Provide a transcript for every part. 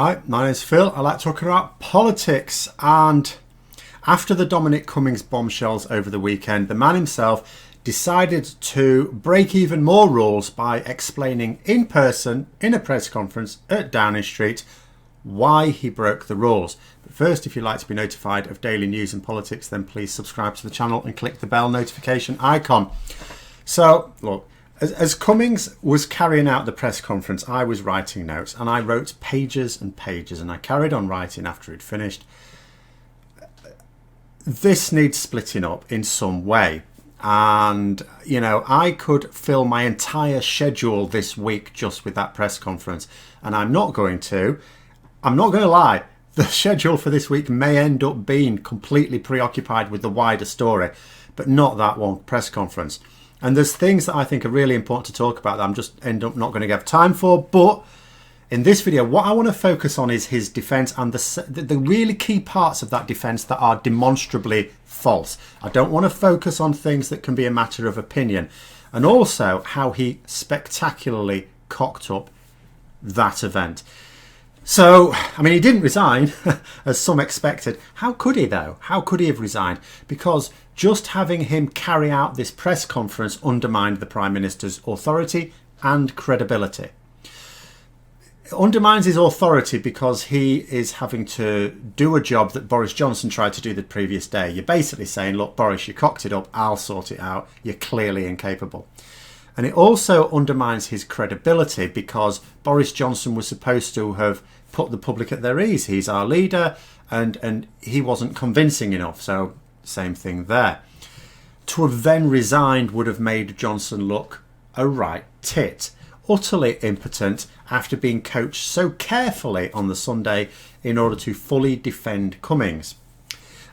Hi, my name's Phil. I like talking about politics, and after the Dominic Cummings bombshells over the weekend, the man himself decided to break even more rules by explaining in person in a press conference at Downing Street why he broke the rules. But first, if you'd like to be notified of daily news and politics, then please subscribe to the channel and click the bell notification icon. So, look, as Cummings was carrying out the press conference, I was writing notes, and I wrote pages and pages, and I carried on writing after he'd finished. This needs splitting up in some way. And, you know, I could fill my entire schedule this week just with that press conference, and I'm not going to. I'm not going to lie. The schedule for this week may end up being completely preoccupied with the wider story, but not that one press conference. And there's things that I think are really important to talk about that I'm just end up not going to have time for. But in this video, what I want to focus on is his defence and the really key parts of that defence that are demonstrably false. I don't want to focus on things that can be a matter of opinion. And also how he spectacularly cocked up that event. So, I mean, he didn't resign, as some expected. How could he, though? How could he have resigned? Because just having him carry out this press conference undermined the Prime Minister's authority and credibility. It undermines his authority because he is having to do a job that Boris Johnson tried to do the previous day. You're basically saying, look, Boris, you cocked it up, I'll sort it out. You're clearly incapable. And it also undermines his credibility because Boris Johnson was supposed to have put the public at their ease. He's our leader, and he wasn't convincing enough. So same thing there. To have then resigned would have made Johnson look a right tit, utterly impotent after being coached so carefully on the Sunday in order to fully defend Cummings.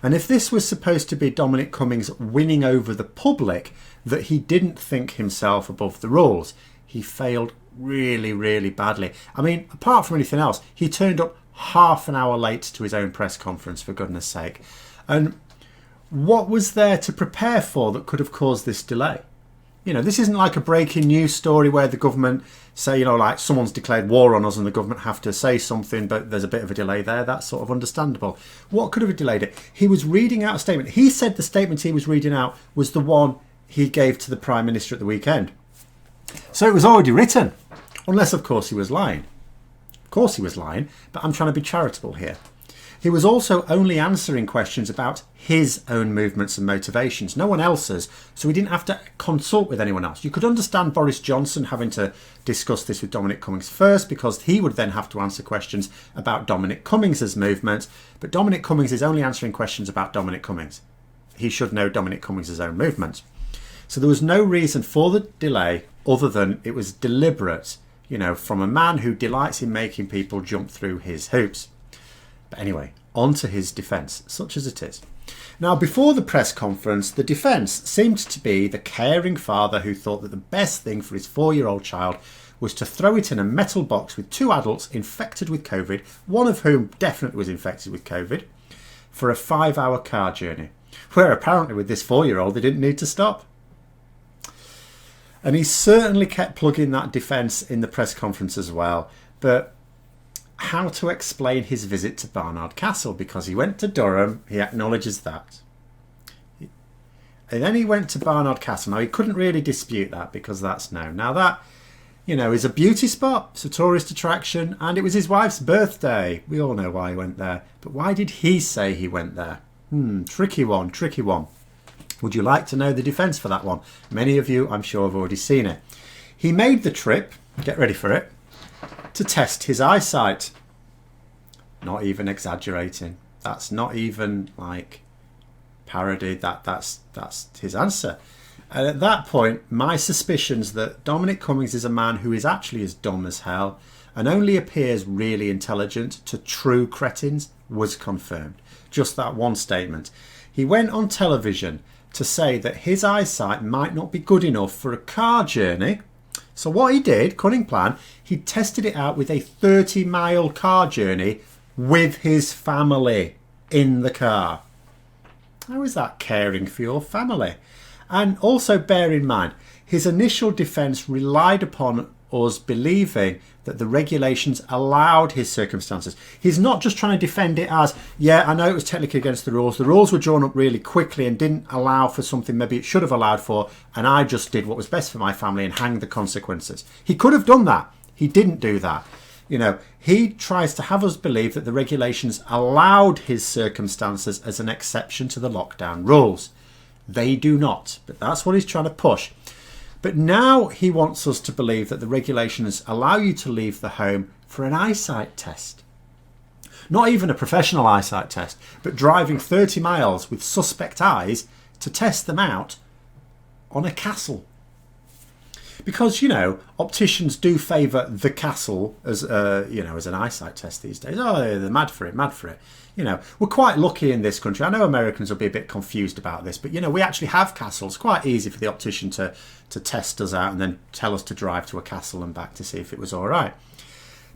And if this was supposed to be Dominic Cummings winning over the public that he didn't think himself above the rules, he failed really, really badly. I mean, apart from anything else, he turned up half an hour late to his own press conference, for goodness sake. And what was there to prepare for that could have caused this delay? You know, this isn't like a breaking news story where the government say, you know, like someone's declared war on us and the government have to say something, but there's a bit of a delay there. That's sort of understandable. What could have delayed it? He was reading out a statement. He said the statement he was reading out was the one he gave to the Prime Minister at the weekend. So it was already written, unless, of course, he was lying. Of course he was lying, but I'm trying to be charitable here. He was also only answering questions about his own movements and motivations, no one else's, so he didn't have to consult with anyone else. You could understand Boris Johnson having to discuss this with Dominic Cummings first, because he would then have to answer questions about Dominic Cummings' movement, but Dominic Cummings is only answering questions about Dominic Cummings. He should know Dominic Cummings' own movement. So there was no reason for the delay other than it was deliberate, you know, from a man who delights in making people jump through his hoops. But anyway, on to his defence, such as it is. Now, before the press conference, the defence seemed to be the caring father who thought that the best thing for his 4-year-old child was to throw it in a metal box with 2 adults infected with COVID, one of whom definitely was infected with COVID, for a 5-hour car journey, where apparently with this 4-year-old they didn't need to stop. And he certainly kept plugging that defence in the press conference as well. But how to explain his visit to Barnard Castle? Because he went to Durham, he acknowledges that. And then he went to Barnard Castle. Now, he couldn't really dispute that because that's known. Now, that, you know, is a beauty spot. It's a tourist attraction. And it was his wife's birthday. We all know why he went there. But why did he say he went there? Tricky one, tricky one. Would you like to know the defence for that one? Many of you, I'm sure, have already seen it. He made the trip, get ready for it, to test his eyesight. Not even exaggerating. That's not even like parody. That's his answer. And at that point, my suspicions that Dominic Cummings is a man who is actually as dumb as hell and only appears really intelligent to true cretins was confirmed. Just that one statement. He went on television to say that his eyesight might not be good enough for a car journey. So what he did, cunning plan, he tested it out with a 30-mile car journey with his family in the car. How is that caring for your family? And also bear in mind, his initial defence relied upon us believing that the regulations allowed his circumstances. He's not just trying to defend it as, yeah, I know it was technically against the rules. The rules were drawn up really quickly and didn't allow for something maybe it should have allowed for, and I just did what was best for my family and hanged the consequences. He could have done that. He didn't do that. You know, he tries to have us believe that the regulations allowed his circumstances as an exception to the lockdown rules. They do not, but that's what he's trying to push. But now he wants us to believe that the regulations allow you to leave the home for an eyesight test. Not even a professional eyesight test, but driving 30 miles with suspect eyes to test them out on a castle. Because, you know, opticians do favour the castle as, as an eyesight test these days. Oh, they're mad for it. You know, we're quite lucky in this country. I know Americans will be a bit confused about this, but, you know, we actually have castles. Quite easy for the optician to test us out and then tell us to drive to a castle and back to see if it was all right.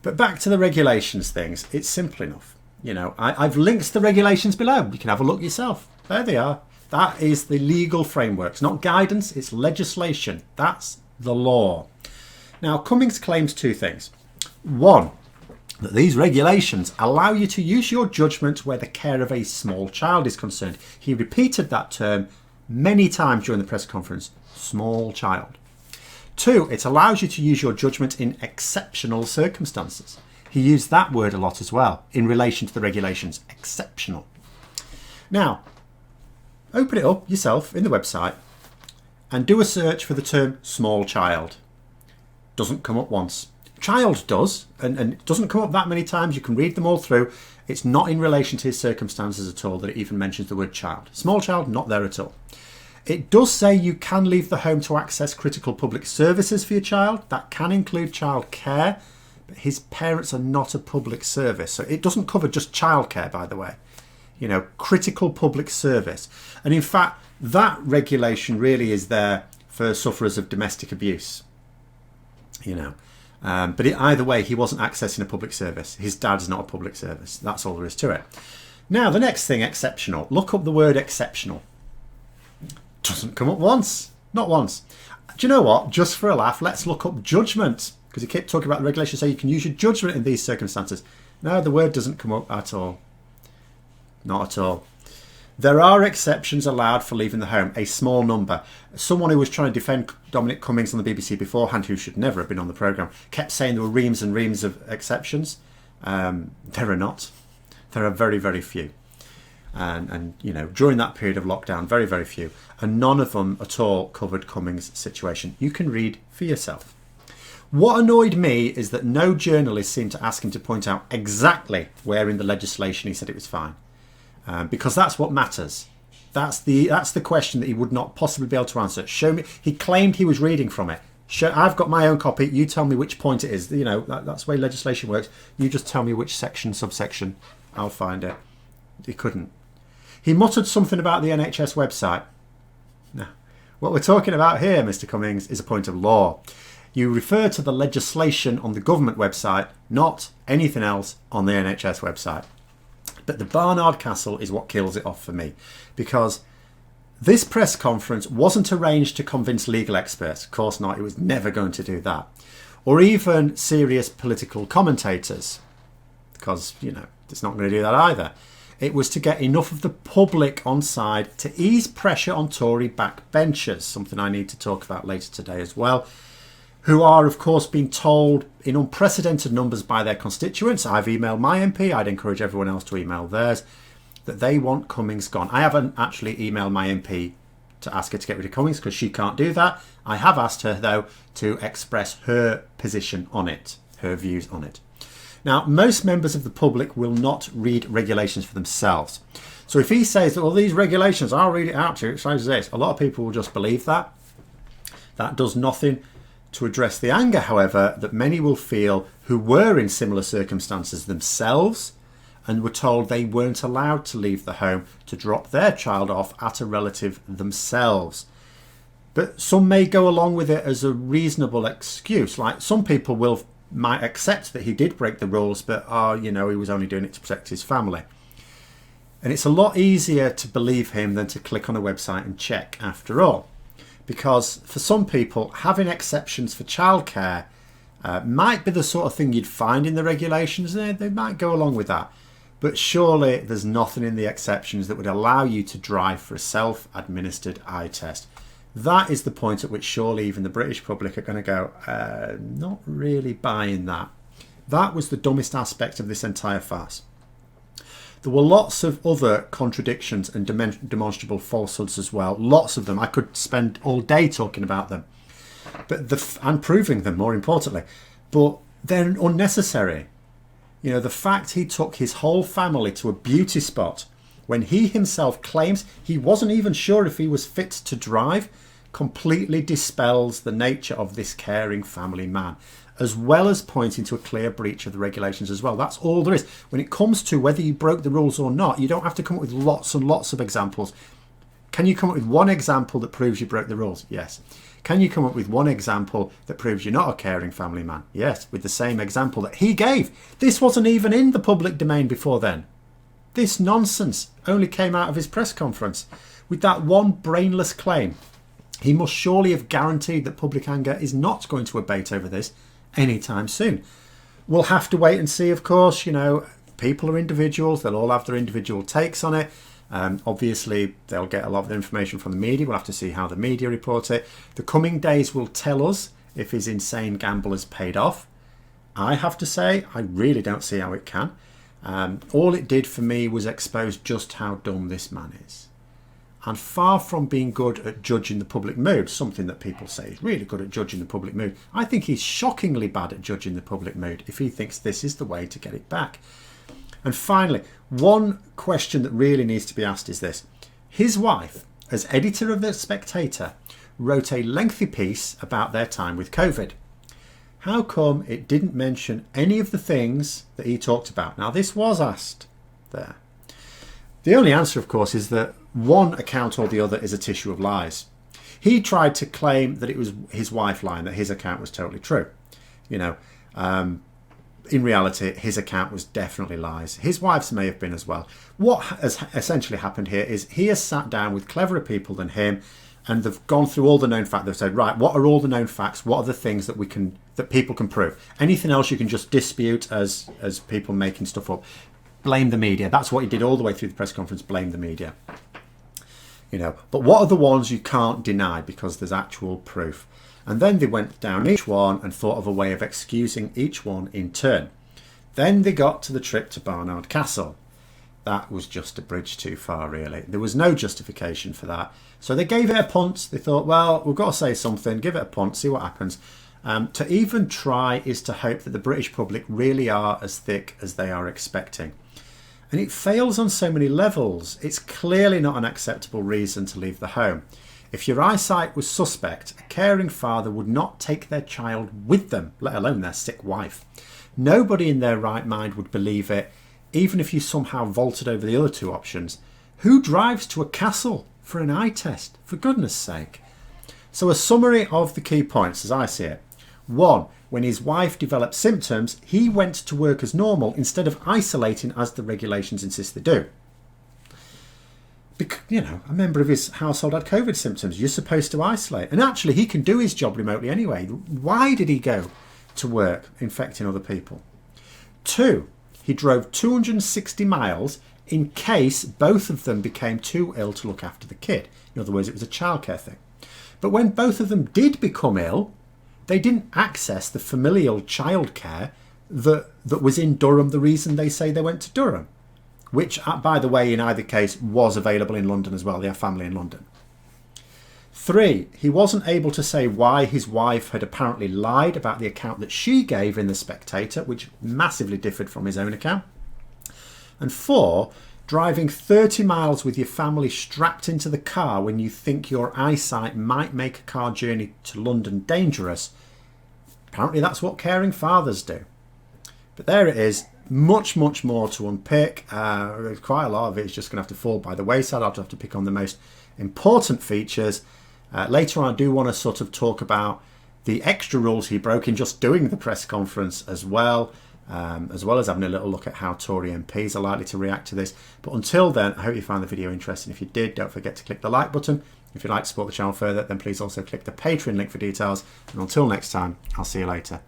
But back to the regulations things, it's simple enough. You know, I've linked the regulations below. You can have a look yourself. There they are. That is the legal framework. It's not guidance, it's legislation. That's the law. Now, Cummings claims two things. One, that these regulations allow you to use your judgment where the care of a small child is concerned. He repeated that term many times during the press conference, small child. Two, it allows you to use your judgment in exceptional circumstances. He used that word a lot as well in relation to the regulations, exceptional. Now, open it up yourself in the website and do a search for the term small child. Doesn't come up once. Child does, and it doesn't come up that many times. You can read them all through. It's not in relation to his circumstances at all that it even mentions the word child. Small child, not there at all. It does say you can leave the home to access critical public services for your child. That can include child care, but his parents are not a public service. So it doesn't cover just childcare, by the way. You know, critical public service. And in fact, that regulation really is there for sufferers of domestic abuse. You know. But either way, he wasn't accessing a public service. His dad's not a public service. That's all there is to it. Now, the next thing, exceptional. Look up the word exceptional. Doesn't come up once. Not once. Do you know what? Just for a laugh, let's look up judgment. Because he kept talking about the regulations, so you can use your judgment in these circumstances. No, the word doesn't come up at all. Not at all. There are exceptions allowed for leaving the home, a small number. Someone who was trying to defend Dominic Cummings on the BBC beforehand, who should never have been on the programme, kept saying there were reams and reams of exceptions. There are not. There are very, very few. And you know, during that period of lockdown, very, very few. And none of them at all covered Cummings' situation. You can read for yourself. What annoyed me is that no journalist seemed to ask him to point out exactly where in the legislation he said it was fine. Because that's what matters. That's the question that he would not possibly be able to answer. Show me. He claimed he was reading from it. I've got my own copy. You tell me which point it is. You know, that's the way legislation works. You just tell me which section, subsection. I'll find it. He couldn't. He muttered something about the NHS website. No. What we're talking about here, Mr. Cummings, is a point of law. You refer to the legislation on the government website, not anything else on the NHS website. But the Barnard Castle is what kills it off for me, because this press conference wasn't arranged to convince legal experts. Of course not. It was never going to do that. Or even serious political commentators, because, you know, it's not going to do that either. It was to get enough of the public on side to ease pressure on Tory backbenchers, something I need to talk about later today as well, who are, of course, being told in unprecedented numbers by their constituents. I've emailed my MP, I'd encourage everyone else to email theirs, that they want Cummings gone. I haven't actually emailed my MP to ask her to get rid of Cummings because she can't do that. I have asked her, though, to express her position on it, her views on it. Now, most members of the public will not read regulations for themselves. So if he says that all these regulations, I'll read it out to you, it says this, a lot of people will just believe that. That does nothing to address the anger, however, that many will feel who were in similar circumstances themselves and were told they weren't allowed to leave the home to drop their child off at a relative themselves. But some may go along with it as a reasonable excuse. Like some people might accept that he did break the rules, but he was only doing it to protect his family. And it's a lot easier to believe him than to click on a website and check after all. Because for some people, having exceptions for childcare Might be the sort of thing you'd find in the regulations. They might go along with that. But surely there's nothing in the exceptions that would allow you to drive for a self-administered eye test. That is the point at which surely even the British public are going to go, not really buying that. That was the dumbest aspect of this entire farce. There were lots of other contradictions and demonstrable falsehoods as well. Lots of them. I could spend all day talking about them. And proving them, more importantly. But they're unnecessary. You know, the fact he took his whole family to a beauty spot when he himself claims he wasn't even sure if he was fit to drive completely dispels the nature of this caring family man, as well as pointing to a clear breach of the regulations as well. That's all there is. When it comes to whether you broke the rules or not, you don't have to come up with lots and lots of examples. Can you come up with one example that proves you broke the rules? Yes. Can you come up with one example that proves you're not a caring family man? Yes, with the same example that he gave. This wasn't even in the public domain before then. This nonsense only came out of his press conference with that one brainless claim. He must surely have guaranteed that public anger is not going to abate over this anytime soon. We'll have to wait and see, of course. You know, people are individuals. They'll all have their individual takes on it. Obviously, they'll get a lot of the information from the media. We'll have to see how the media report it. The coming days will tell us if his insane gamble has paid off. I have to say, I really don't see how it can. All it did for me was expose just how dumb this man is. And far from being good at judging the public mood, something that people say he's really good at judging the public mood, I think he's shockingly bad at judging the public mood if he thinks this is the way to get it back. And finally, one question that really needs to be asked is this. His wife, as editor of The Spectator, wrote a lengthy piece about their time with COVID. How come it didn't mention any of the things that he talked about? Now, this was asked there. The only answer, of course, is that one account or the other is a tissue of lies. He tried to claim that it was his wife lying, that his account was totally true. You know, in reality, his account was definitely lies. His wife's may have been as well. What has essentially happened here is he has sat down with cleverer people than him, and they've gone through all the known facts. They've said, right, what are all the known facts? What are the things that people can prove? Anything else you can just dispute as people making stuff up. Blame the media. That's what he did all the way through the press conference. Blame the media. You know, but what are the ones you can't deny because there's actual proof? And then they went down each one and thought of a way of excusing each one in turn. Then they got to the trip to Barnard Castle. That was just a bridge too far, really. There was no justification for that. So they gave it a punt. They thought, well, we've got to say something. Give it a punt, see what happens. To even try is to hope that the British public really are as thick as they are expecting. And it fails on so many levels. It's clearly not an acceptable reason to leave the home. If your eyesight was suspect, a caring father would not take their child with them, let alone their sick wife. Nobody in their right mind would believe it, even if you somehow vaulted over the other two options. Who drives to a castle for an eye test, for goodness sake? So a summary of the key points as I see it. 1. When his wife developed symptoms, he went to work as normal instead of isolating as the regulations insist they do. Because, you know, a member of his household had COVID symptoms. You're supposed to isolate. And actually, he can do his job remotely anyway. Why did he go to work infecting other people? 2. He drove 260 miles in case both of them became too ill to look after the kid. In other words, it was a childcare thing. But when both of them did become ill, they didn't access the familial childcare that was in Durham, the reason they say they went to Durham. Which, by the way, in either case, was available in London as well. They have family in London. 3, he wasn't able to say why his wife had apparently lied about the account that she gave in The Spectator, which massively differed from his own account. And 4, driving 30 miles with your family strapped into the car when you think your eyesight might make a car journey to London dangerous. Apparently that's what caring fathers do. But there it is. Much, much more to unpick. Quite a lot of it is just going to have to fall by the wayside. I'll have to pick on the most important features. Later on, I do want to sort of talk about the extra rules he broke in just doing the press conference as well as having a little look at how Tory MPs are likely to react to this. But until then, I hope you found the video interesting. If you did, don't forget to click the like button. If you'd like to support the channel further, then please also click the Patreon link for details. And until next time, I'll see you later.